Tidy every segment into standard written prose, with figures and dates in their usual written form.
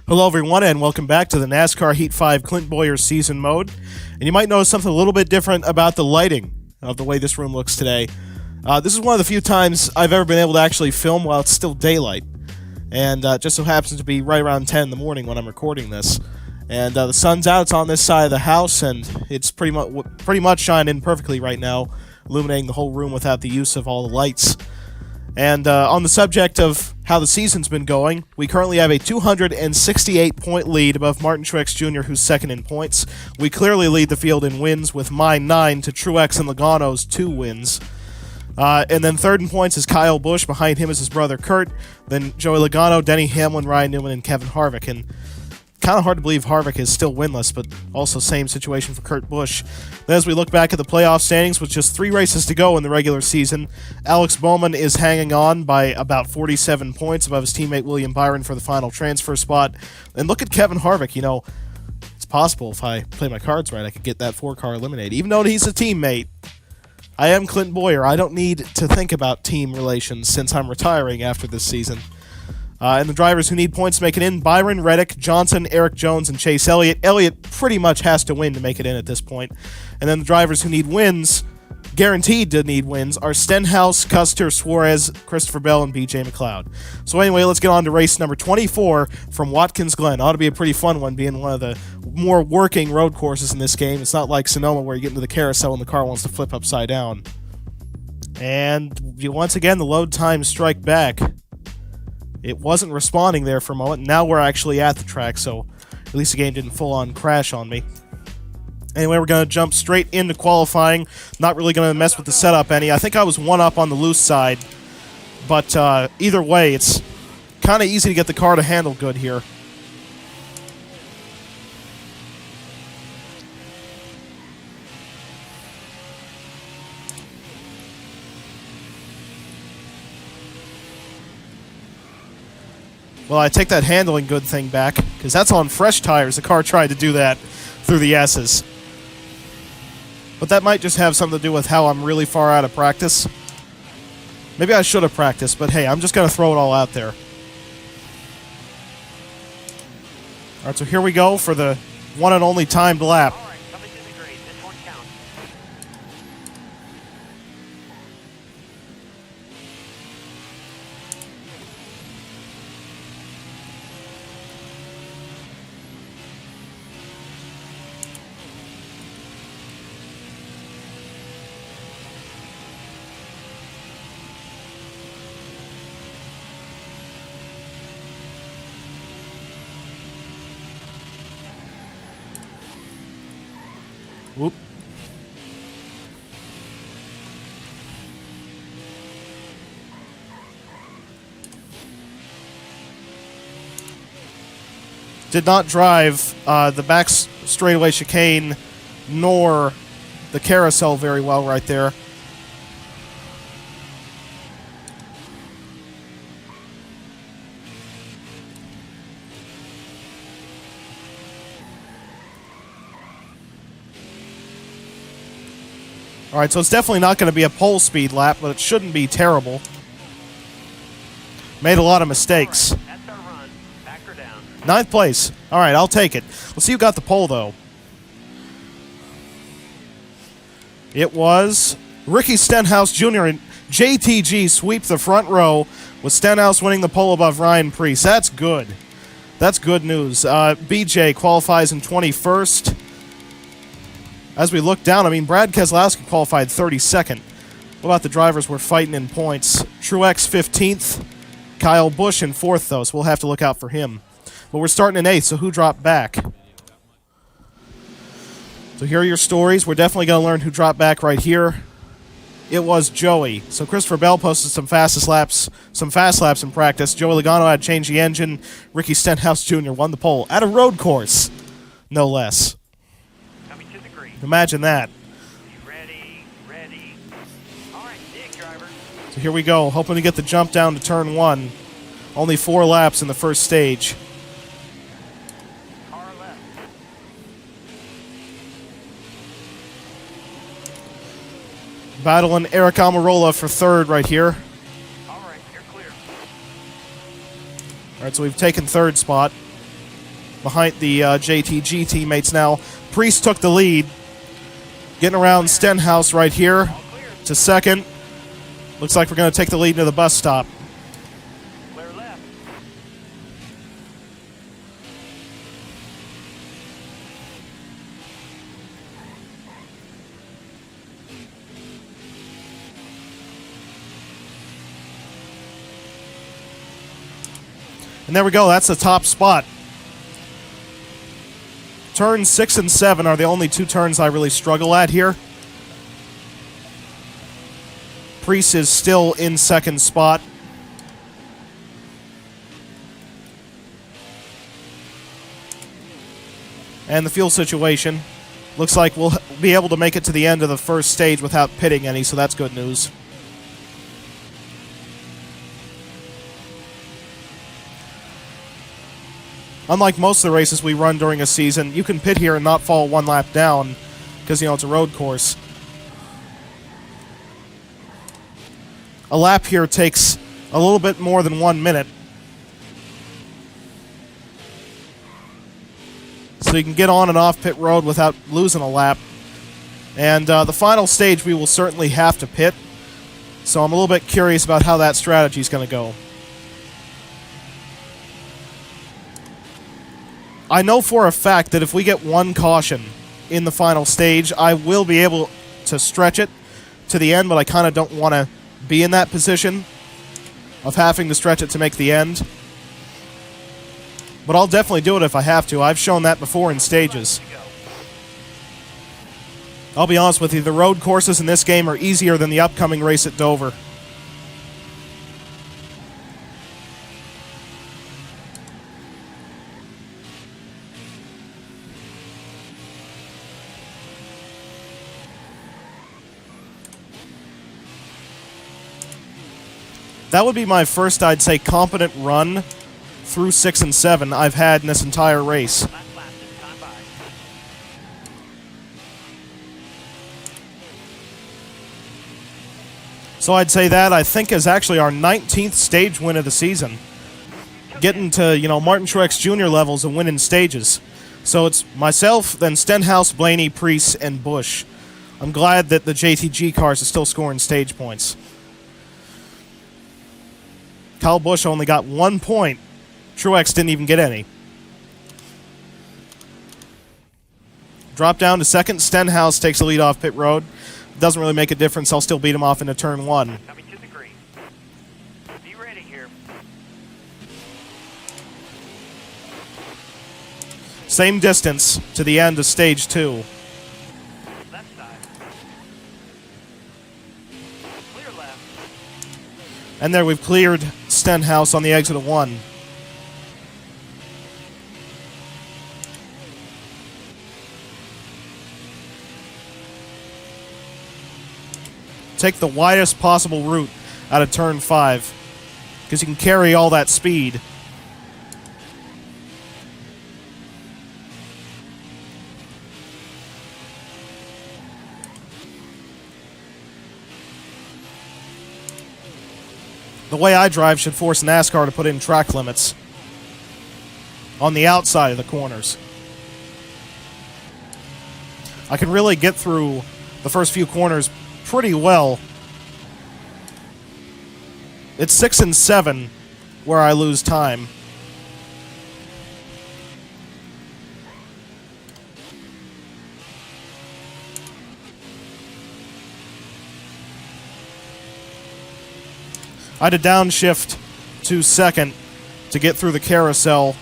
Hello everyone and welcome back to the NASCAR Heat 5 Clint Bowyer season mode. And you might notice something a little bit different about the lighting of the way this room looks today. This is one of the few times I've ever been able to actually film while it's still daylight. And just so happens to be right around 10 in the morning when I'm recording this. And the sun's out, it's on this side of the house, and it's pretty much shining perfectly right now, illuminating the whole room without the use of all the lights. And on the subject of how the season's been going, we currently have a 268-point lead above Martin Truex Jr., who's second in points. We clearly lead the field in wins with mine 9 to Truex and Logano's 2 wins. And then third in points is Kyle Busch. Behind him is his brother Kurt. Then Joey Logano, Denny Hamlin, Ryan Newman, and Kevin Harvick. And kind of hard to believe Harvick is still winless, but also same situation for Kurt Busch. Then as we look back at the playoff standings with just 3 races to go in the regular season, Alex Bowman is hanging on by about 47 points above his teammate William Byron for the final transfer spot. And look at Kevin Harvick. You know, it's possible if I play my cards right, I could get that 4-car eliminated. Even though he's a teammate, I am Clint Bowyer. I don't need to think about team relations since I'm retiring after this season. And the drivers who need points to make it in, Byron, Reddick, Johnson, Eric Jones, and Chase Elliott. Elliott pretty much has to win to make it in at this point. And then the drivers who need wins, guaranteed to need wins, are Stenhouse, Custer, Suarez, Christopher Bell, and B.J. McLeod. So anyway, let's get on to race number 24 from Watkins Glen. Ought to be a pretty fun one, being one of the more working road courses in this game. It's not like Sonoma where you get into the carousel and the car wants to flip upside down. And once again, the load times strike back. It wasn't responding there for a moment. Now we're actually at the track, so at least the game didn't full-on crash on me. Anyway, we're going to jump straight into qualifying. Not really going to mess with the setup any. I think I was one up on the loose side, but either way, it's kind of easy to get the car to handle good here. Well, I take that handling good thing back, because that's on fresh tires. The car tried to do that through the S's. But that might just have something to do with how I'm really far out of practice. Maybe I should have practiced, but hey, I'm just going to throw it all out there. Alright, so here we go for the one and only timed lap. Whoop. Did not drive the back straightaway chicane nor the carousel very well right there. Alright, so it's definitely not going to be a pole speed lap, but it shouldn't be terrible. Made a lot of mistakes. That's our run. Back her down. 9th place. Alright, I'll take it. Let's see who got the pole, though. It was Ricky Stenhouse Jr. and JTG sweep the front row, with Stenhouse winning the pole above Ryan Preece. That's good. That's good news. BJ qualifies in 21st. As we look down, I mean, Brad Keselowski qualified 32nd. What about the drivers we're fighting in points? Truex 15th. Kyle Busch in 4th, though, so we'll have to look out for him. But we're starting in 8th, so who dropped back? So here are your stories. We're definitely going to learn who dropped back right here. It was Joey. So Christopher Bell posted some fast laps in practice. Joey Logano had changed the engine. Ricky Stenhouse Jr. won the pole at a road course, no less. Imagine that. Ready. All right, dig, driver. So here we go, hoping to get the jump down to turn 1. Only 4 laps in the first stage. Car left. Battling Eric Almirola for third right here. All right, you're clear. All right, so we've taken third spot. behind the JTG teammates now. Priest took the lead. Getting around Stenhouse right here to second. Looks like we're going to take the lead to the bus stop. Clear left. And there we go. That's the top spot. Turns 6 and 7 are the only two turns I really struggle at here. Priest is still in second spot. And the fuel situation looks like we'll be able to make it to the end of the first stage without pitting any, so that's good news. Unlike most of the races we run during a season, you can pit here and not fall one lap down because, you know, it's a road course. A lap here takes a little bit more than 1 minute. So you can get on and off pit road without losing a lap. And the final stage we will certainly have to pit. So I'm a little bit curious about how that strategy is going to go. I know for a fact that if we get one caution in the final stage, I will be able to stretch it to the end, but I kind of don't want to be in that position of having to stretch it to make the end. But I'll definitely do it if I have to. I've shown that before in stages. I'll be honest with you, the road courses in this game are easier than the upcoming race at Dover. That would be my first, I'd say, competent run through 6 and 7 I've had in this entire race. So I'd say that, I think, is actually our 19th stage win of the season. Getting to, you know, Martin Truex Jr. levels of winning stages. So it's myself, then Stenhouse, Blaney, Priest, and Busch. I'm glad that the JTG cars are still scoring stage points. Kyle Busch only got 1 point. Truex didn't even get any. Drop down to second. Stenhouse takes the lead off pit road. Doesn't really make a difference. I'll still beat him off into turn 1. Coming to the green. Be ready here. Same distance to the end of stage 2. Left side. Clear left. And there we've cleared Stenhouse on the exit of 1. Take the widest possible route out of turn 5 because you can carry all that speed. The way I drive should force NASCAR to put in track limits on the outside of the corners. I can really get through the first few corners pretty well. It's 6 and 7 where I lose time. I had to downshift to second to get through the carousel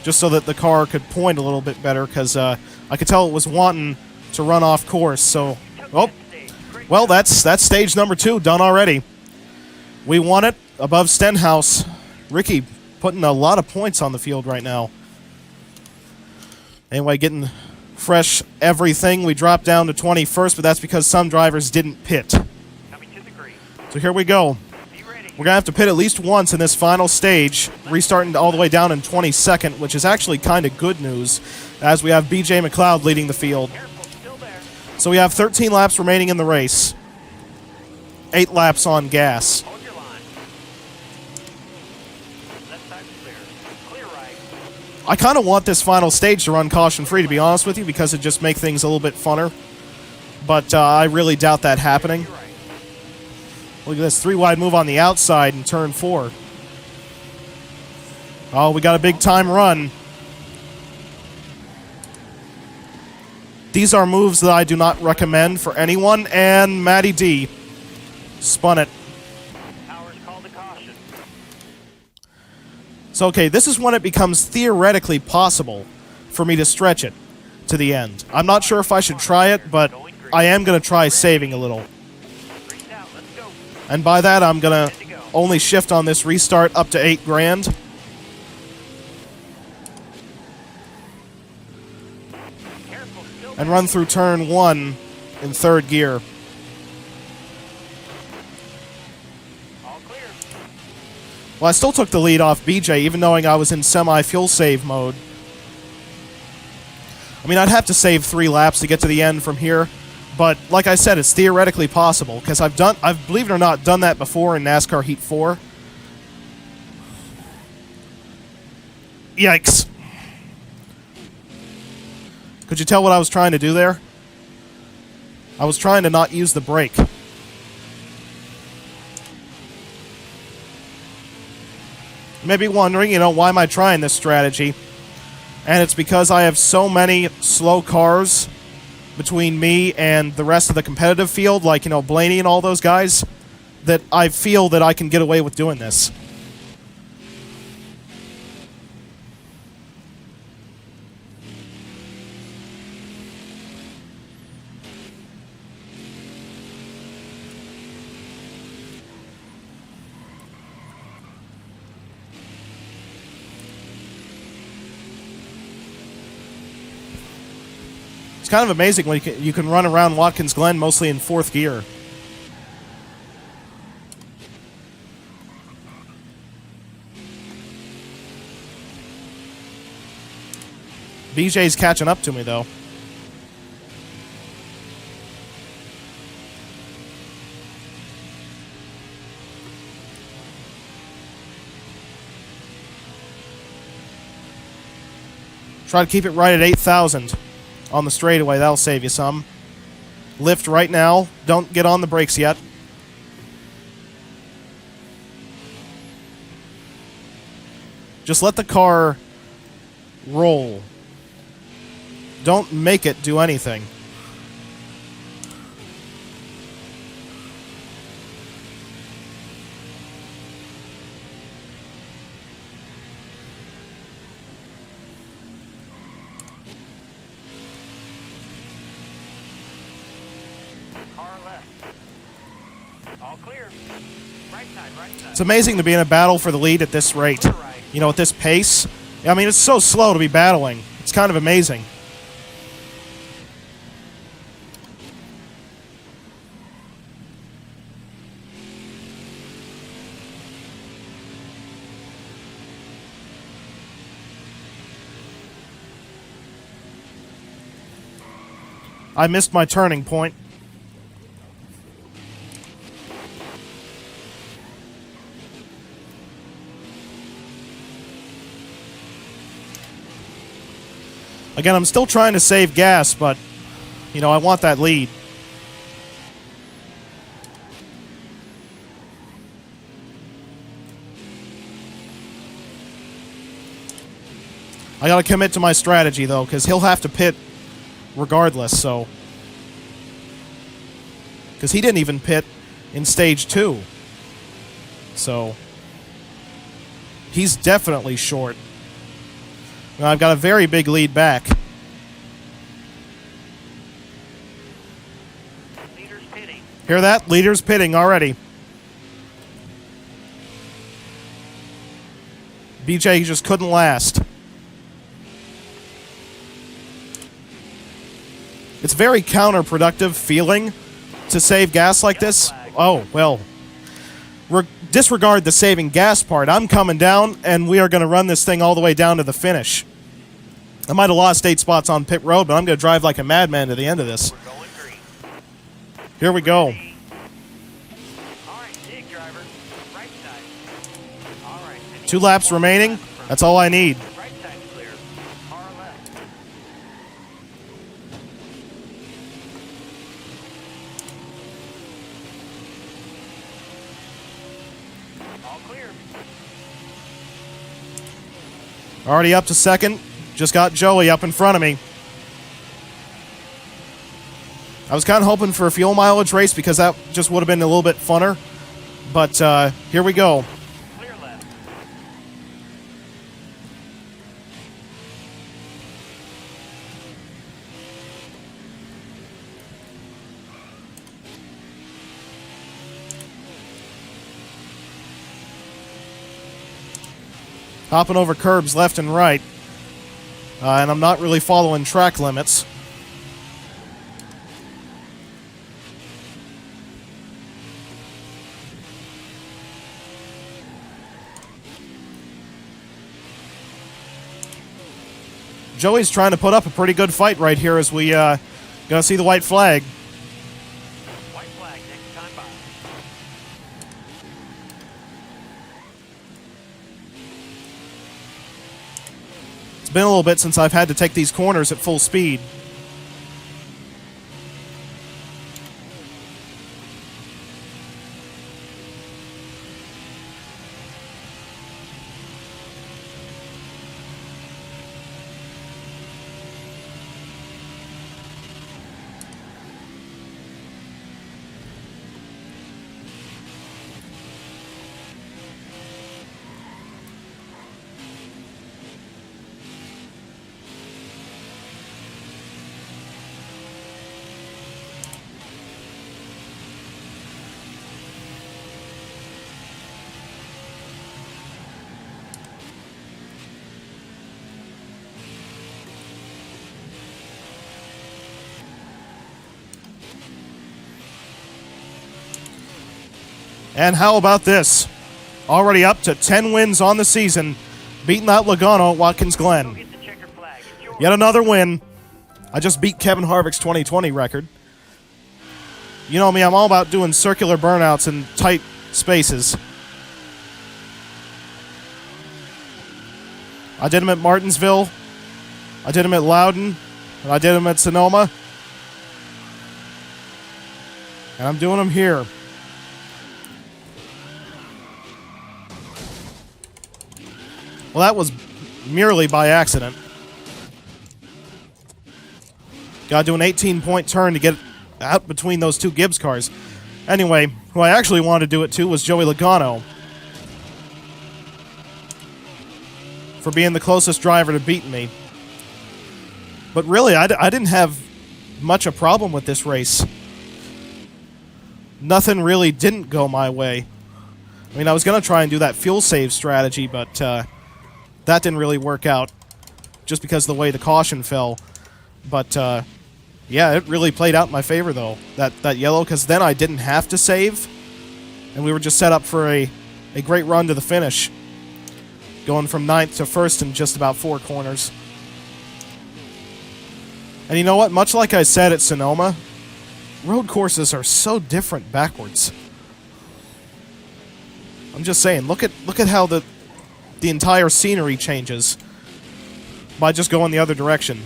just so that the car could point a little bit better because I could tell it was wanting to run off course. So, oh, well, that's stage number 2 done already. We won it above Stenhouse. Ricky putting a lot of points on the field right now. Anyway, getting fresh everything. We dropped down to 21st, but that's because some drivers didn't pit. Coming to the green. So here we go. Be ready. We're going to have to pit at least once in this final stage, restarting all the way down in 22nd, which is actually kind of good news, as we have BJ McLeod leading the field. Careful, still there. So we have 13 laps remaining in the race. 8 laps on gas. Hold your line. Left side clear. Clear right. I kind of want this final stage to run caution-free, to be honest with you, because it just makes things a little bit funner. But I really doubt that happening. Look at this, 3 wide move on the outside in turn 4. Oh, we got a big time run. These are moves that I do not recommend for anyone, and Matty D spun it. Powers called to caution. So, okay, this is when it becomes theoretically possible for me to stretch it to the end. I'm not sure if I should try it, but I am going to try saving a little. Green's out. Let's go. And by that, I'm going to only shift on this restart up to 8 grand. Careful. Still And run through turn 1 in 3rd gear. all clear. Well, I still took the lead off BJ, even knowing I was in semi-fuel save mode. I mean, I'd have to save 3 laps to get to the end from here. But, like I said, it's theoretically possible, because I've, believe it or not, done that before in NASCAR Heat 4. Yikes. Could you tell what I was trying to do there? I was trying to not use the brake. You may be wondering, why am I trying this strategy? And it's because I have so many slow cars between me and the rest of the competitive field, like, Blaney and all those guys, that I feel that I can get away with doing this. It's kind of amazing when you can run around Watkins Glen mostly in 4th gear. BJ's catching up to me, though. Try to keep it right at 8,000. On the straightaway, that'll save you some. Lift right now. Don't get on the brakes yet. Just let the car roll. Don't make it do anything. Car left. All clear. Right side, right side. It's amazing to be in a battle for the lead at this rate. Clear right. At this pace. I mean, it's so slow to be battling. It's kind of amazing. I missed my turning point. Again, I'm still trying to save gas, but, I want that lead. I gotta commit to my strategy, though, because he'll have to pit regardless, so... Because he didn't even pit in Stage 2. So... He's definitely short. Now, I've got a very big lead back. Leaders pitting. Hear that? Leaders pitting already. BJ just couldn't last. It's very counterproductive feeling to save gas like this. Oh, well. Disregard the saving gas part. I'm coming down, and we are going to run this thing all the way down to the finish. I might have lost 8 spots on pit road, but I'm going to drive like a madman to the end of this. We're going green. Here we go. All right, dig driver. Right side. All right. 2 laps remaining. That's all I need. Right side's clear. Already up to second. Just got Joey up in front of me. I was kind of hoping for a fuel mileage race because that just would have been a little bit funner. But here we go. Clear left. Hopping over curbs left and right. And I'm not really following track limits. Joey's trying to put up a pretty good fight right here as we gonna see the white flag. White flag, next time by. It's been a little bit since I've had to take these corners at full speed. And how about this? Already up to 10 wins on the season, beating out Logano at Watkins Go Glen. get the checker flag. It's yours. Yet another win. I just beat Kevin Harvick's 2020 record. You know me, I'm all about doing circular burnouts in tight spaces. I did them at Martinsville, I did them at Loudon, and I did them at Sonoma. And I'm doing them here. Well, that was merely by accident. Gotta do an 18-point turn to get out between those two Gibbs cars. Anyway, who I actually wanted to do it to was Joey Logano. For being the closest driver to beating me. But really, I didn't have much a problem with this race. Nothing really didn't go my way. I mean, I was going to try and do that fuel save strategy, but that didn't really work out. Just because of the way the caution fell. But, yeah, it really played out in my favor, though. That yellow, because then I didn't have to save. And we were just set up for a great run to the finish. Going from 9th to 1st in just about 4 corners. And you know what? Much like I said at Sonoma, road courses are so different backwards. I'm just saying, look at how the entire scenery changes by just going the other direction.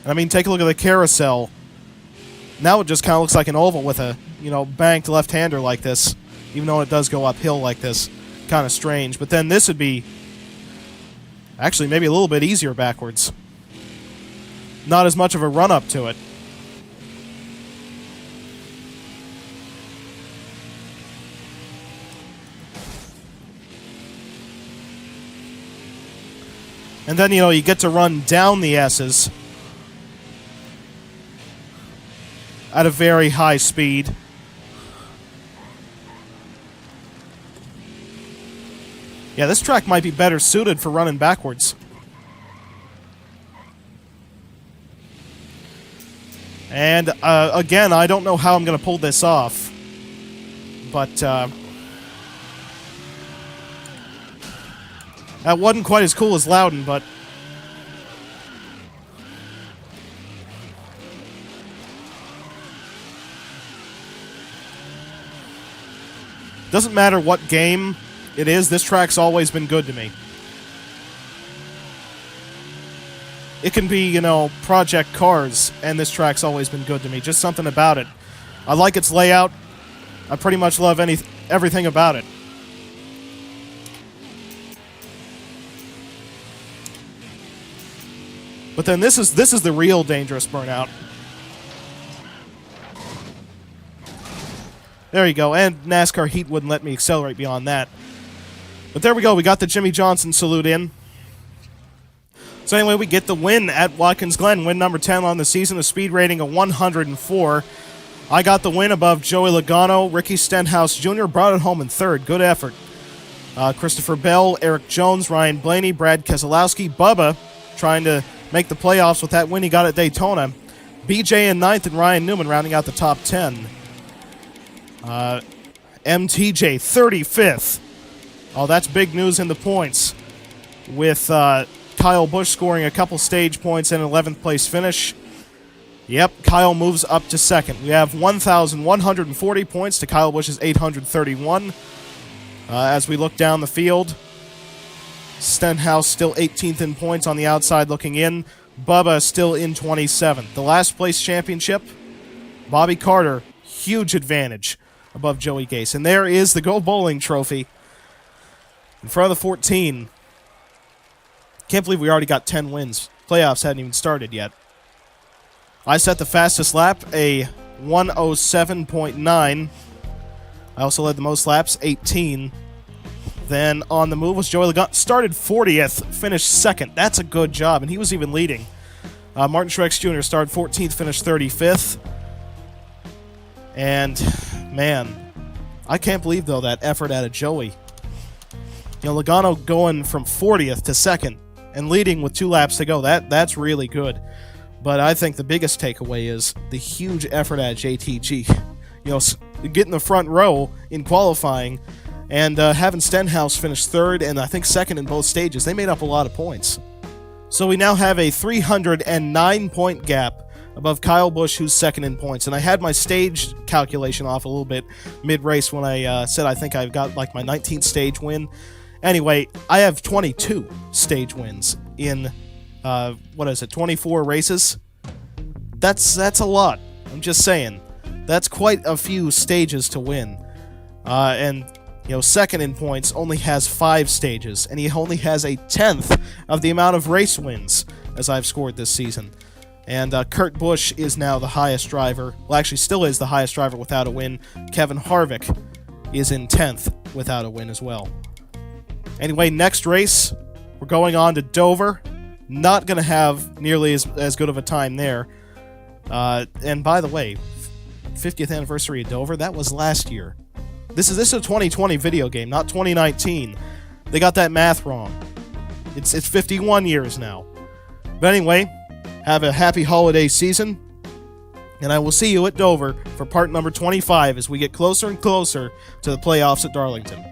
And I mean, take a look at the carousel. Now it just kind of looks like an oval with a, banked left-hander like this, even though it does go uphill like this. Kind of strange. But then this would be actually maybe a little bit easier backwards. Not as much of a run-up to it. And then, you get to run down the S's at a very high speed. Yeah, this track might be better suited for running backwards. And, again, I don't know how I'm going to pull this off. But, that wasn't quite as cool as Loudon, but doesn't matter what game it is, this track's always been good to me. It can be, Project Cars, and this track's always been good to me. Just something about it. I like its layout. I pretty much love everything about it. But then this is the real dangerous burnout. There you go, and NASCAR Heat wouldn't let me accelerate beyond that. But there we go, we got the Jimmy Johnson salute in. So anyway, we get the win at Watkins Glen, win number 10 on the season, a speed rating of 104. I got the win above Joey Logano. Ricky Stenhouse Jr. brought it home in third. Good effort. Christopher Bell, Eric Jones, Ryan Blaney, Brad Keselowski, Bubba trying to make the playoffs with that win he got at Daytona. BJ in ninth and Ryan Newman rounding out the top 10. MTJ 35th. Oh, that's big news in the points, with Kyle Busch scoring a couple stage points and an 11th place finish. Yep, Kyle moves up to second. We have 1,140 points to Kyle Busch's 831. As we look down the field, Stenhouse still 18th in points on the outside looking in. Bubba still in 27th. The last place championship, Bobby Carter, huge advantage above Joey Gase. And there is the Go Bowling trophy in front of the 14. Can't believe we already got 10 wins. Playoffs hadn't even started yet. I set the fastest lap, a 107.9. I also led the most laps, 18. Then on the move was Joey Logano. Started 40th, finished second. That's a good job, and he was even leading. Martin Truex Jr. started 14th, finished 35th. And, man, I can't believe, though, that effort out of Joey. You know, Logano going from 40th to second and leading with 2 laps to go. That's really good. But I think the biggest takeaway is the huge effort at JTG. You know, getting the front row in qualifying and having Stenhouse finish third and I think second in both stages. They made up a lot of points. So we now have a 309-point gap above Kyle Busch, who's second in points. And I had my stage calculation off a little bit mid-race when I said I think I've got like my 19th stage win. Anyway, I have 22 stage wins in 24 races? That's a lot. I'm just saying. That's quite a few stages to win. And, you know, second in points only has 5 stages, and he only has a 10th of the amount of race wins as I've scored this season. And Kurt Busch is now the highest driver. Well, actually, still is the highest driver without a win. Kevin Harvick is in 10th without a win as well. Anyway, next race, we're going on to Dover. Not going to have nearly as good of a time there. And by the way, 50th anniversary of Dover, that was last year. This is a 2020 video game, not 2019. They got that math wrong. It's 51 years now. But anyway, have a happy holiday season. And I will see you at Dover for part number 25 as we get closer and closer to the playoffs at Darlington.